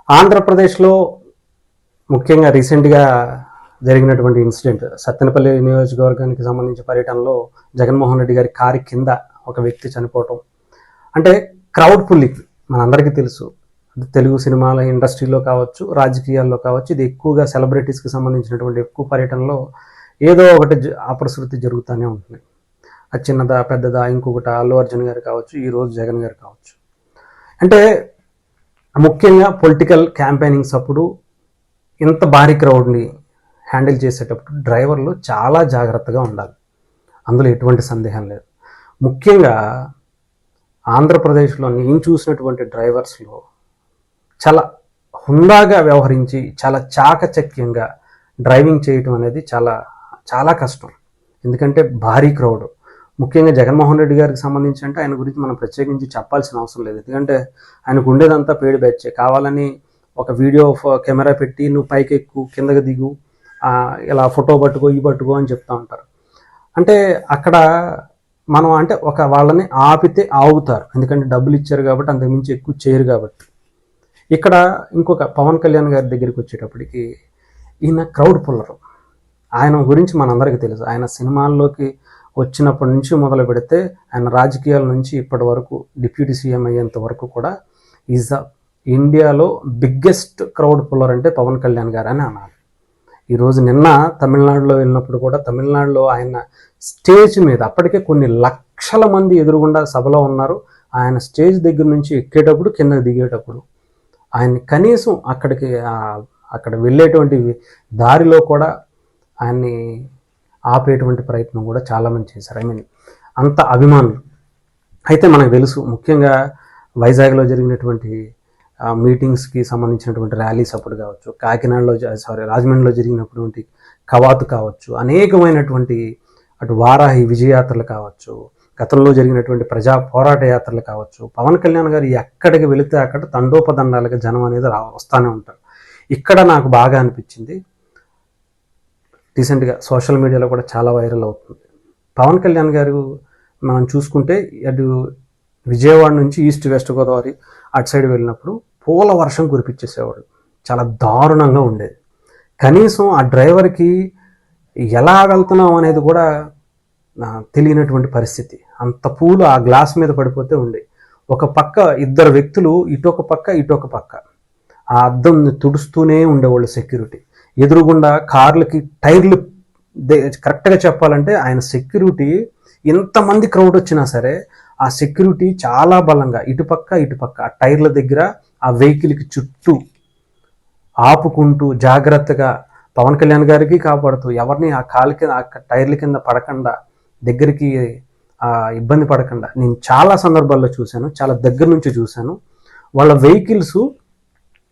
ఆంధ్రప్రదేశ్లో ముఖ్యంగా రీసెంట్గా జరిగినటువంటి ఇన్సిడెంట్ సత్తెనపల్లి నియోజకవర్గానికి సంబంధించిన పర్యటనలో జగన్మోహన్ రెడ్డి గారి కారు కింద ఒక వ్యక్తి చనిపోవటం అంటే క్రౌడ్ పుల్లింగ్ మనందరికీ తెలుసు. తెలుగు సినిమాల ఇండస్ట్రీలో కావచ్చు, రాజకీయాల్లో కావచ్చు, ఇది ఎక్కువగా సెలబ్రిటీస్కి సంబంధించినటువంటి ఎక్కువ పర్యటనలో ఏదో ఒకటి అపశృతి జరుగుతూనే ఉంటుంది. అది చిన్నదా పెద్దదా ఇంకొకటి అల్లు అర్జున్ గారు కావచ్చు, ఈరోజు జగన్ గారు కావచ్చు. అంటే ముఖ్యంగా పొలిటికల్ క్యాంపెయినింగ్స్ అప్పుడు ఇంత భారీ క్రౌడ్ని హ్యాండిల్ చేసేటప్పుడు డ్రైవర్లు చాలా జాగ్రత్తగా ఉండాలి, అందులో ఎటువంటి సందేహం లేదు. ముఖ్యంగా ఆంధ్రప్రదేశ్లో నేను చూసినటువంటి డ్రైవర్స్లో చాలా హుందాగా వ్యవహరించి చాలా చాకచక్యంగా డ్రైవింగ్ చేయటం అనేది చాలా చాలా కష్టం. ఎందుకంటే భారీ క్రౌడ్, ముఖ్యంగా జగన్మోహన్ రెడ్డి గారికి సంబంధించి అంటే ఆయన గురించి మనం ప్రత్యేకించి చెప్పాల్సిన అవసరం లేదు. ఎందుకంటే ఆయనకు ఉండేదంతా పేడి బ్యాచే. కావాలని ఒక వీడియో కెమెరా పెట్టి నువ్వు పైకి ఎక్కు కిందకి దిగు, ఇలా ఫోటో పట్టుకో ఈ పట్టుకో అని చెప్తూ ఉంటారు. అంటే అక్కడ మనం అంటే ఒక వాళ్ళని ఆపితే ఆగుతారు, ఎందుకంటే డబ్బులు ఇచ్చారు కాబట్టి, అంతకుమించి ఎక్కువ చేయరు కాబట్టి. ఇక్కడ ఇంకొక పవన్ కళ్యాణ్ గారి దగ్గరికి వచ్చేటప్పటికి ఈయన క్రౌడ్ పుల్లరు. ఆయన గురించి మనందరికీ తెలుసు. ఆయన సినిమాల్లోకి వచ్చినప్పటి నుంచి మొదలు పెడితే ఆయన రాజకీయాల నుంచి ఇప్పటి వరకు డిప్యూటీ సీఎం అయ్యేంత వరకు కూడా ఈజ్ ద ఇండియాలో బిగ్గెస్ట్ క్రౌడ్ పుల్లర్ అంటే పవన్ కళ్యాణ్ గారు అని అన్నారు. ఈరోజు నిన్న తమిళనాడులో వెళ్ళినప్పుడు కూడా తమిళనాడులో ఆయన స్టేజ్ మీద అప్పటికే కొన్ని లక్షల మంది ఎదురుగుండా సభలో ఉన్నారు. ఆయన స్టేజ్ దగ్గర నుంచి ఎక్కేటప్పుడు కిందకి దిగేటప్పుడు ఆయన్ని కనీసం అక్కడ వెళ్ళేటువంటి దారిలో కూడా ఆయన్ని ఆపేటువంటి ప్రయత్నం కూడా చాలామంది చేశారు. అంత అభిమానులు. అయితే మనకు తెలుసు, ముఖ్యంగా వైజాగ్లో జరిగినటువంటి మీటింగ్స్కి సంబంధించినటువంటి ర్యాలీస్ అప్పుడు కావచ్చు, రాజమండ్రిలో జరిగినటువంటి కవాతు కావచ్చు, అనేకమైనటువంటి అటు వారాహి విజయయాత్రలు కావచ్చు, గతంలో జరిగినటువంటి ప్రజా పోరాట యాత్రలు కావచ్చు, పవన్ కళ్యాణ్ గారు ఎక్కడికి వెళితే అక్కడ తండోపదండాలుగా జనం అనేది వస్తూనే ఉంటారు. ఇక్కడ నాకు బాగా అనిపించింది, రీసెంట్గా సోషల్ మీడియాలో కూడా చాలా వైరల్ అవుతుంది. పవన్ కళ్యాణ్ గారు మనం చూసుకుంటే అటు విజయవాడ నుంచి ఈస్ట్ వెస్ట్ గోదావరి అటు సైడ్ వెళ్ళినప్పుడు పూల వర్షం కురిపించేసేవాడు. చాలా దారుణంగా ఉండేది. కనీసం ఆ డ్రైవర్కి ఎలా వెళ్తున్నాం అనేది కూడా తెలియనటువంటి పరిస్థితి. అంత పూలు ఆ గ్లాస్ మీద పడిపోతే ఉండే. ఒక పక్క ఇద్దరు వ్యక్తులు ఇటొక పక్క ఇటొక పక్క ఆ అద్దం తుడుస్తూనే ఉండేవాళ్ళు సెక్యూరిటీ. ఎదురుగుండా కార్లకి టైర్లు కరెక్ట్గా చెప్పాలంటే ఆయన సెక్యూరిటీ ఎంతమంది క్రౌడ్ వచ్చినా సరే ఆ సెక్యూరిటీ చాలా బలంగా ఇటుపక్క ఆ టైర్ల దగ్గర ఆ వెహికల్కి చుట్టూ ఆపుకుంటూ జాగ్రత్తగా పవన్ కళ్యాణ్ గారికి కాపాడుతూ ఎవరిని ఆ కాలు కింద ఆ టైర్ల కింద పడకుండా దగ్గరికి ఇబ్బంది పడకుండా నేను చాలా సందర్భాల్లో చూశాను, చాలా దగ్గర నుంచి చూశాను. వాళ్ళ వెహికల్స్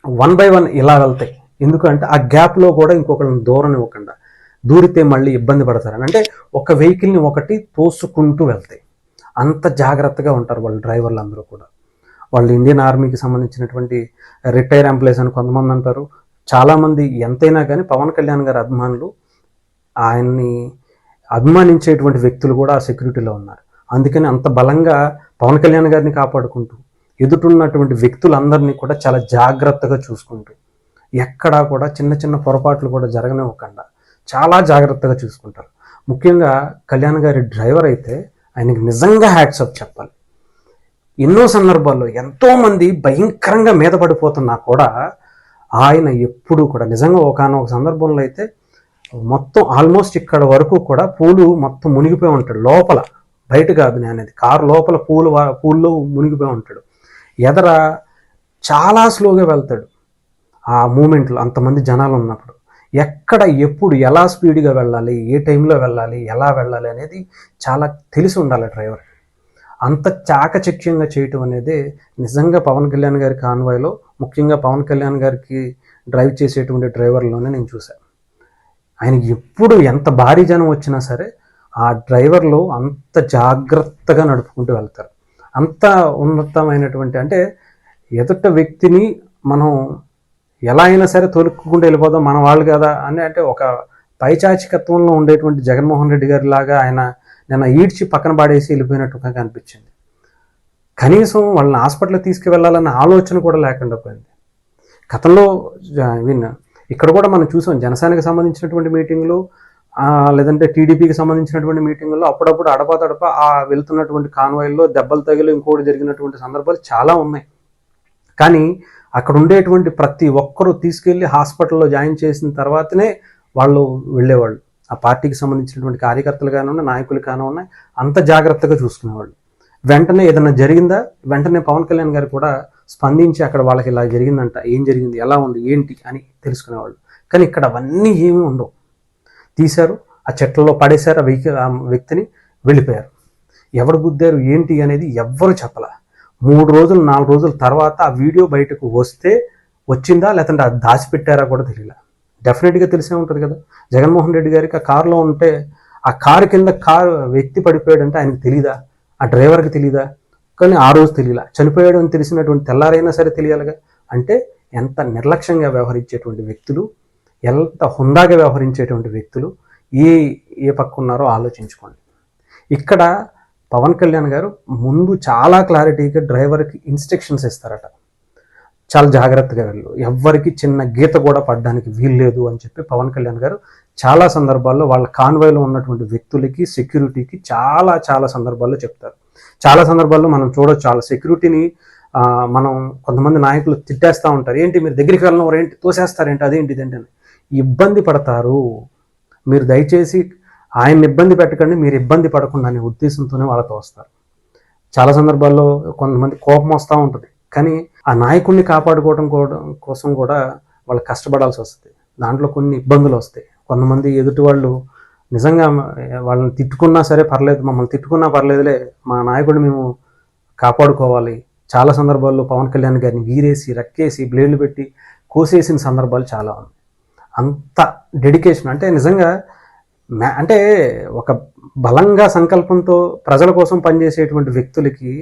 1 by 1 ఇలా వెళ్తాయి. ఎందుకంటే ఆ గ్యాప్లో కూడా ఇంకొకరిని దూరం ఇవ్వకుండా, దూరితే మళ్ళీ ఇబ్బంది పడతారని అంటే ఒక వెహికల్ని ఒకటి తోసుకుంటూ వెళ్తాయి. అంత జాగ్రత్తగా ఉంటారు వాళ్ళు డ్రైవర్లు అందరూ కూడా. వాళ్ళు ఇండియన్ ఆర్మీకి సంబంధించినటువంటి రిటైర్ ఎంప్లాయీస్ అని కొంతమంది అంటారు. చాలామంది ఎంతైనా కానీ పవన్ కళ్యాణ్ గారి అభిమానులు, ఆయన్ని అభిమానించేటువంటి వ్యక్తులు కూడా ఆ సెక్యూరిటీలో ఉన్నారు. అందుకని అంత బలంగా పవన్ కళ్యాణ్ గారిని కాపాడుకుంటూ ఎదుటిన్నటువంటి వ్యక్తులందరినీ కూడా చాలా జాగ్రత్తగా చూసుకుంటూ, ఎక్కడా కూడా చిన్న చిన్న పొరపాట్లు కూడా జరగనివ్వకుండా చాలా జాగ్రత్తగా చూసుకుంటారు. ముఖ్యంగా కళ్యాణ్ గారి డ్రైవర్ అయితే ఆయనకి నిజంగా హ్యాట్సప్ చెప్పాలి. ఎన్నో సందర్భాల్లో ఎంతోమంది భయంకరంగా మీద పడిపోతున్నా కూడా ఆయన ఎప్పుడూ కూడా నిజంగా ఒకానొక సందర్భంలో అయితే మొత్తం ఆల్మోస్ట్ ఇక్కడ వరకు కూడా పూలు మొత్తం మునిగిపోయి ఉంటాడు లోపల, బయట కాదు అనేది, కారు లోపల పూల్లో మునిగిపోయి ఉంటాడు. ఎదర చాలా స్లోగా వెళ్తాడు ఆ మూమెంట్లో, అంతమంది జనాలు ఉన్నప్పుడు. ఎక్కడ ఎప్పుడు ఎలా స్పీడ్గా వెళ్ళాలి, ఏ టైంలో వెళ్ళాలి, ఎలా వెళ్ళాలి అనేది చాలా తెలిసి ఉండాలి డ్రైవర్. అంత చాకచక్యంగా చేయటం అనేది నిజంగా పవన్ కళ్యాణ్ గారి కాన్వాయ్లో, ముఖ్యంగా పవన్ కళ్యాణ్ గారికి డ్రైవ్ చేసేటువంటి డ్రైవర్లోనే నేను చూశాను. ఆయనకి ఎప్పుడు ఎంత భారీ జనం వచ్చినా సరే ఆ డ్రైవర్లు అంత జాగ్రత్తగా నడుపుకుంటూ వెళ్తారు. అంత ఉన్నతమైనటువంటి అంటే ఎదుట వ్యక్తిని మనం ఎలా అయినా సరే తొలుక్కుంటూ వెళ్ళిపోదాం మన వాళ్ళు కదా అని అంటే ఒక పైచాచికత్వంలో ఉండేటువంటి జగన్మోహన్ రెడ్డి గారి లాగా ఆయన నిన్న ఈడ్చి పక్కన పాడేసి వెళ్ళిపోయినట్టుగా కనిపించింది. కనీసం వాళ్ళని హాస్పిటల్కి తీసుకువెళ్ళాలన్న ఆలోచన కూడా లేకుండా పోయింది. గతంలో విన్ ఇక్కడ కూడా మనం చూసాం జనసేనకి సంబంధించినటువంటి మీటింగ్లు లేదంటే టీడీపీకి సంబంధించినటువంటి మీటింగుల్లో అప్పుడప్పుడు అడపా వెళ్తున్నటువంటి కాన్వాయిల్లో దెబ్బలు తగిలి ఇంకోటి జరిగినటువంటి సందర్భాలు చాలా ఉన్నాయి. కానీ అక్కడ ఉండేటువంటి ప్రతి ఒక్కరూ తీసుకెళ్ళి హాస్పిటల్లో జాయిన్ చేసిన తర్వాతనే వాళ్ళు వెళ్ళేవాళ్ళు. ఆ పార్టీకి సంబంధించినటువంటి కార్యకర్తలు కానివ్వండి, నాయకులు కానివ్వండి, అంత జాగ్రత్తగా చూసుకునేవాళ్ళు. వెంటనే ఏదైనా జరిగిందా, వెంటనే పవన్ కళ్యాణ్ గారు కూడా స్పందించి అక్కడ వాళ్ళకి ఇలా జరిగిందంట, ఏం జరిగింది, ఎలా ఉంది, ఏంటి అని తెలుసుకునేవాళ్ళు. కానీ ఇక్కడ అవన్నీ ఏమీ ఉండవు. తీశారు, ఆ చెట్లలో పడేశారు, ఆ వ్యక్తిని వెళ్ళిపోయారు. ఎవరు గుద్దారు ఏంటి అనేది ఎవ్వరు చెప్పలా. 3 రోజులు 4 రోజుల తర్వాత ఆ వీడియో బయటకు వచ్చిందా లేదంటే అది దాచిపెట్టారా కూడా తెలియలా. డెఫినెట్గా తెలిసే ఉంటుంది కదా. జగన్మోహన్ రెడ్డి గారికి ఆ కారులో ఉంటే ఆ కారు కింద వ్యక్తి పడిపోయాడంటే ఆయనకు తెలీదా, ఆ డ్రైవర్కి తెలీదా? కానీ ఆ రోజు తెలియలా. చనిపోయాడు అని తెలిసినటువంటి తెల్లారైనా సరే తెలియాలిగా. అంటే ఎంత నిర్లక్ష్యంగా వ్యవహరించేటువంటి వ్యక్తులు, ఎంత హుందాగా వ్యవహరించేటువంటి వ్యక్తులు ఏ పక్క ఉన్నారో ఆలోచించుకోండి. ఇక్కడ పవన్ కళ్యాణ్ గారు ముందు చాలా క్లారిటీగా డ్రైవర్కి ఇన్స్ట్రక్షన్స్ ఇస్తారట, చాలా జాగ్రత్తగా వెళ్ళు, ఎవ్వరికి చిన్న గీత కూడా పడడానికి వీల్లేదు అని చెప్పి పవన్ కళ్యాణ్ గారు చాలా సందర్భాల్లో వాళ్ళ కాన్వాయ్లో ఉన్నటువంటి వ్యక్తులకి, సెక్యూరిటీకి చాలా సందర్భాల్లో చెప్తారు. చాలా సందర్భాల్లో మనం చూడొచ్చు, వాళ్ళ సెక్యూరిటీని మనం కొంతమంది నాయకులు తిట్టేస్తూ ఉంటారు, ఏంటి మీరు దగ్గరికి వెళ్ళినవారు, ఏంటి తోసేస్తారేంటి, అదేంటి ఇదేంటి అని. ఇబ్బంది పడతారు. మీరు దయచేసి ఆయన్ని ఇబ్బంది పెట్టకండి, మీరు ఇబ్బంది పడకుండా అనే ఉద్దేశంతోనే వాళ్ళతో వస్తారు. చాలా సందర్భాల్లో కొంతమంది కోపం వస్తూ ఉంటుంది, కానీ ఆ నాయకుడిని కాపాడుకోవడం కోసం కూడా వాళ్ళు కష్టపడాల్సి వస్తుంది. దాంట్లో కొన్ని ఇబ్బందులు వస్తాయి. కొంతమంది ఎదుటి వాళ్ళు నిజంగా వాళ్ళని తిట్టుకున్నా సరే పర్లేదు, మమ్మల్ని తిట్టుకున్నా పర్లేదులే, మా నాయకుడిని మేము కాపాడుకోవాలి. చాలా సందర్భాల్లో పవన్ కళ్యాణ్ గారిని గీరేసి, రక్కేసి, బ్లేడ్లు పెట్టి కోసేసిన సందర్భాలు చాలా ఉన్నాయి. అంత డెడికేషన్ అంటే నిజంగా అంటే ఒక బలంగా సంకల్పంతో ప్రజల కోసం పనిచేసేటువంటి వ్యక్తులకి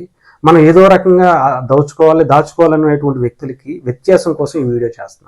మనం ఏదో రకంగా దాచుకోవాలనేటువంటి వ్యక్తులకి వ్యత్యాసం కోసం ఈ వీడియో చేస్తున్నాను.